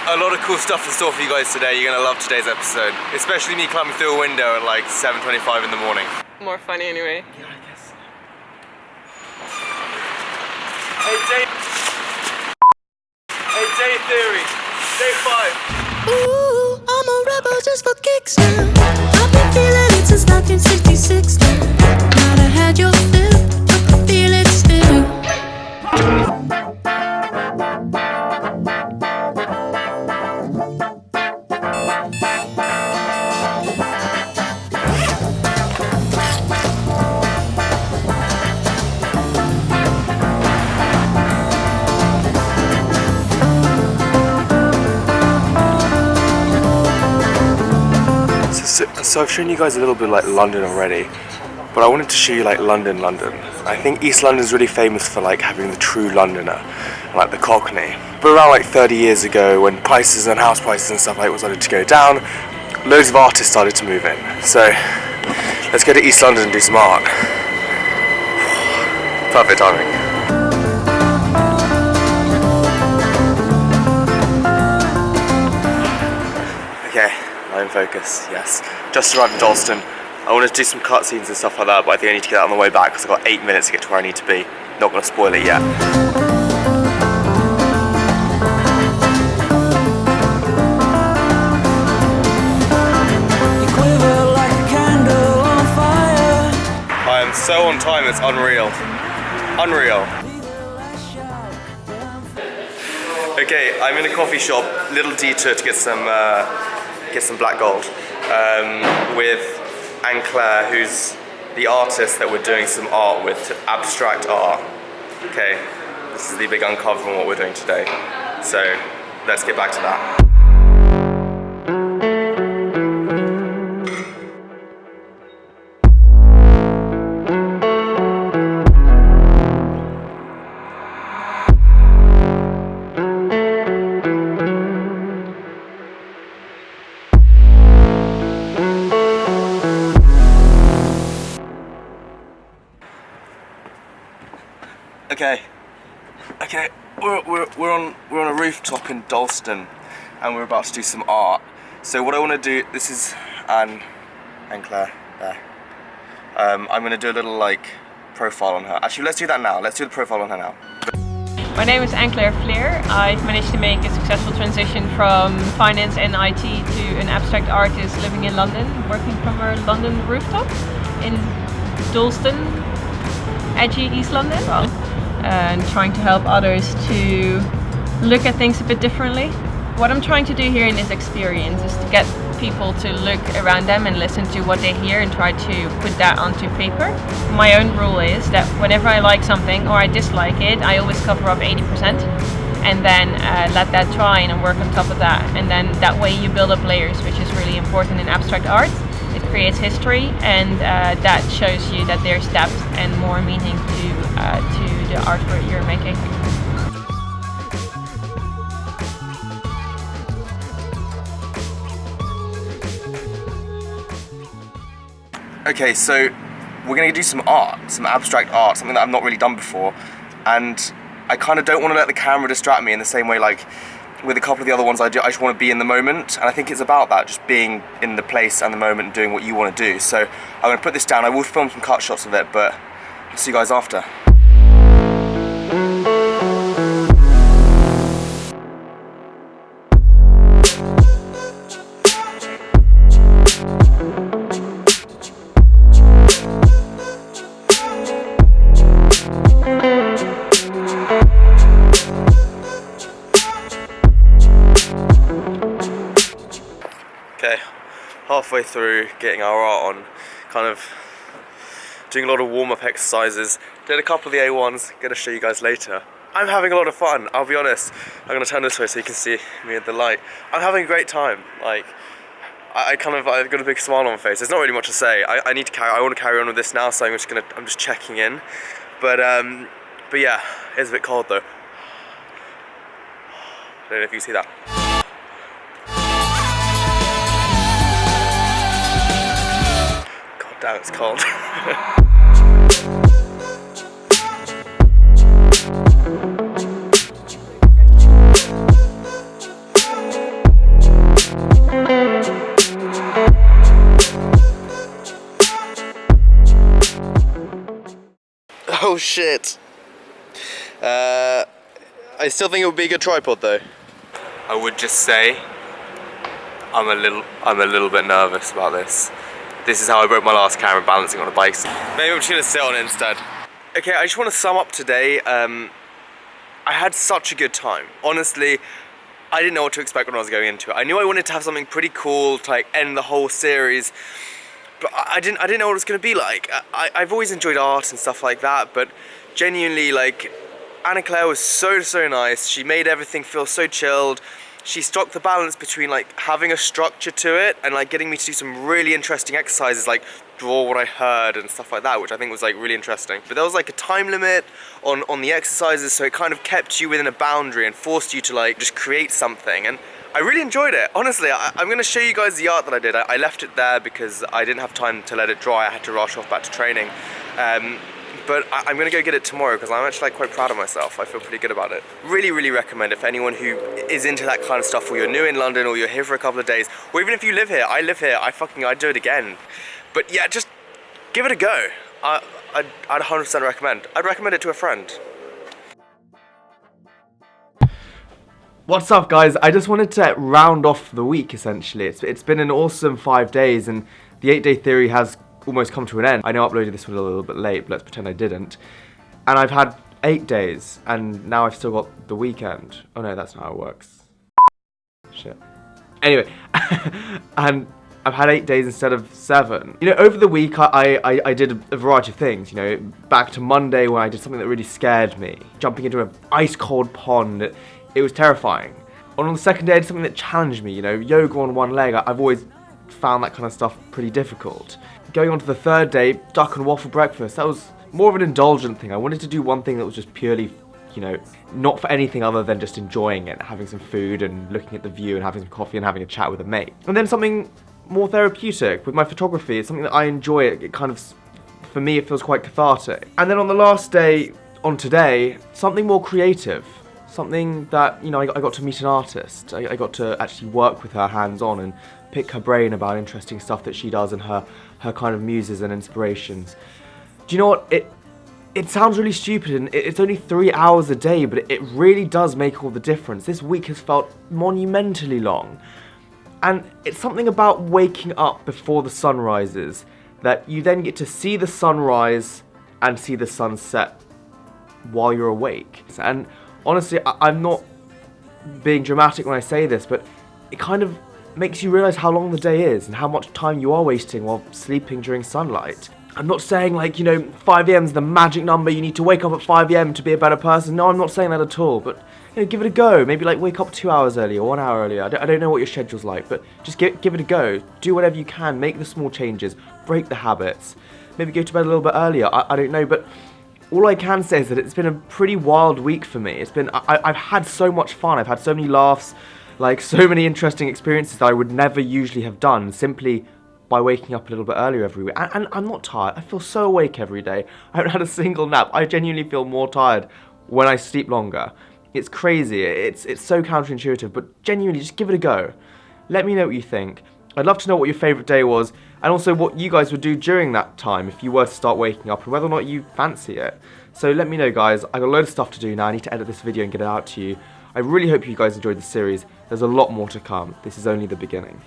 a lot of cool stuff in store for you guys today. You're gonna love today's episode, especially me climbing through a window at like 7:25 in the morning. More funny anyway. Yeah, I guess. Hey, day theory. Day 5. Ooh, I'm a rebel just for kicks now. I've been feeling it since 1966 now. Might have had your fill, but I feel it still. So I've shown you guys a little bit like London already, but I wanted to show you like London. I think East London's really famous for like having the true Londoner, like the Cockney. But around like 30 years ago, when prices and house prices and stuff like that started to go down, loads of artists started to move in. So let's go to East London and do some art. Perfect timing. Okay. I'm in focus, yes. Just arrived in Dalston. I wanted to do some cutscenes and stuff like that, but I think I need to get out on the way back because I've got 8 minutes to get to where I need to be. Not going to spoil it yet. I am so on time, it's unreal. Unreal. Okay, I'm in a coffee shop, little detour to get some black gold with Anne-Clair, who's the artist that we're doing some art with, abstract art. Okay, this is the big uncover on what we're doing today. So let's get back to that. Okay, we're on a rooftop in Dalston, and we're about to do some art. So what I want to do, this is Anne-Clair there. I'm going to do a little like profile on her. Actually, let's do that now. Let's do the profile on her now. My name is Anne-Clair Fleer. I've managed to make a successful transition from finance and IT to an abstract artist living in London, working from a London rooftop in Dalston, edgy East London. And trying to help others to look at things a bit differently. What I'm trying to do here in this experience is to get people to look around them and listen to what they hear and try to put that onto paper. My own rule is that whenever I like something or I dislike it, I always cover up 80% and then let that dry and work on top of that. And then that way you build up layers, which is really important in abstract art. It creates history, and that shows you that there's depth and more meaning to the artwork you're making. Okay, so we're going to do some art, some abstract art, something that I've not really done before, and I kind of don't want to let the camera distract me in the same way like with a couple of the other ones I do. I just want to be in the moment, and I think it's about that, just being in the place and the moment and doing what you want to do. So I'm going to put this down. I will film some cut shots of it, but I'll see you guys after. Okay, halfway through getting our art on, kind of doing a lot of warm-up exercises. Did a couple of the A1s, gonna show you guys later. I'm having a lot of fun, I'll be honest. I'm gonna turn this way so you can see me in the light. I'm having a great time. Like, I've got a big smile on my face. There's not really much to say. I want to carry on with this now, so I'm just checking in. But yeah, it's a bit cold though. I don't know if you see that. God damn, it's cold. shit. I still think it would be a good tripod though. I would just say I'm a little bit nervous about this. This is how I broke my last camera, balancing on a bike. Maybe I'm just gonna sit on it instead. Okay, I just want to sum up today. I had such a good time. Honestly, I didn't know what to expect when I was going into it. I knew I wanted to have something pretty cool to like end the whole series, but I didn't know what it was gonna be like. I've always enjoyed art and stuff like that, but genuinely, like, Anne-Clair was so nice. She made everything feel so chilled. She struck the balance between like having a structure to it and like getting me to do some really interesting exercises like draw what I heard and stuff like that, which I think was like really interesting. But there was like a time limit on the exercises, so it kind of kept you within a boundary and forced you to like just create something. And I really enjoyed it. Honestly, I'm gonna show you guys the art that I did. I left it there because I didn't have time to let it dry. I had to rush off back to training. But I'm gonna go get it tomorrow because I'm actually like quite proud of myself. I feel pretty good about it. Really recommend it for anyone who is into that kind of stuff, or you're new in London, or you're here for a couple of days, or even if you live here. I live here. I'd do it again. But yeah, just give it a go. I'd 100% recommend. I'd recommend it to a friend. What's up, guys? I just wanted to round off the week, essentially. It's been an awesome 5 days, and the 8-day theory has almost come to an end. I know I uploaded this one a little bit late, but let's pretend I didn't. And I've had 8 days, and now I've still got the weekend. Oh no, that's not how it works. Shit. Anyway, and I've had 8 days instead of 7. You know, over the week I did a variety of things. You know, back to Monday when I did something that really scared me. Jumping into an ice cold pond. It was terrifying. On the second day I did something that challenged me. You know, yoga on one leg. I've always found that kind of stuff pretty difficult. Going on to the third day, duck and waffle breakfast. That was more of an indulgent thing. I wanted to do one thing that was just purely, you know, not for anything other than just enjoying it, having some food and looking at the view and having some coffee and having a chat with a mate. And then something more therapeutic with my photography. It's something that I enjoy. It kind of, for me, it feels quite cathartic. And then on the last day, on today, something more creative. Something that, you know, I got to meet an artist. I got to actually work with her hands-on and pick her brain about interesting stuff that she does and her kind of muses and inspirations. Do you know what? It sounds really stupid, and it's only 3 hours a day, but it really does make all the difference. This week has felt monumentally long. And it's something about waking up before the sun rises, that you then get to see the sunrise and see the sunset while you're awake. And honestly, I'm not being dramatic when I say this, but it kind of makes you realise how long the day is and how much time you are wasting while sleeping during sunlight. I'm not saying, like, you know, 5 AM is the magic number, you need to wake up at 5 AM to be a better person. No, I'm not saying that at all, but, you know, give it a go. Maybe, like, wake up 2 hours earlier, 1 hour earlier. I don't know what your schedule's like, but just give it a go. Do whatever you can, make the small changes, break the habits. Maybe go to bed a little bit earlier, I don't know, but all I can say is that it's been a pretty wild week for me. I've had so much fun, I've had so many laughs, like, so many interesting experiences that I would never usually have done, simply by waking up a little bit earlier every week. And I'm not tired. I feel so awake every day. I haven't had a single nap. I genuinely feel more tired when I sleep longer. It's crazy. It's so counterintuitive, but genuinely, just give it a go. Let me know what you think. I'd love to know what your favourite day was, and also what you guys would do during that time if you were to start waking up, and whether or not you fancy it. So let me know, guys. I've got a load of stuff to do now. I need to edit this video and get it out to you. I really hope you guys enjoyed the series. There's a lot more to come. This is only the beginning.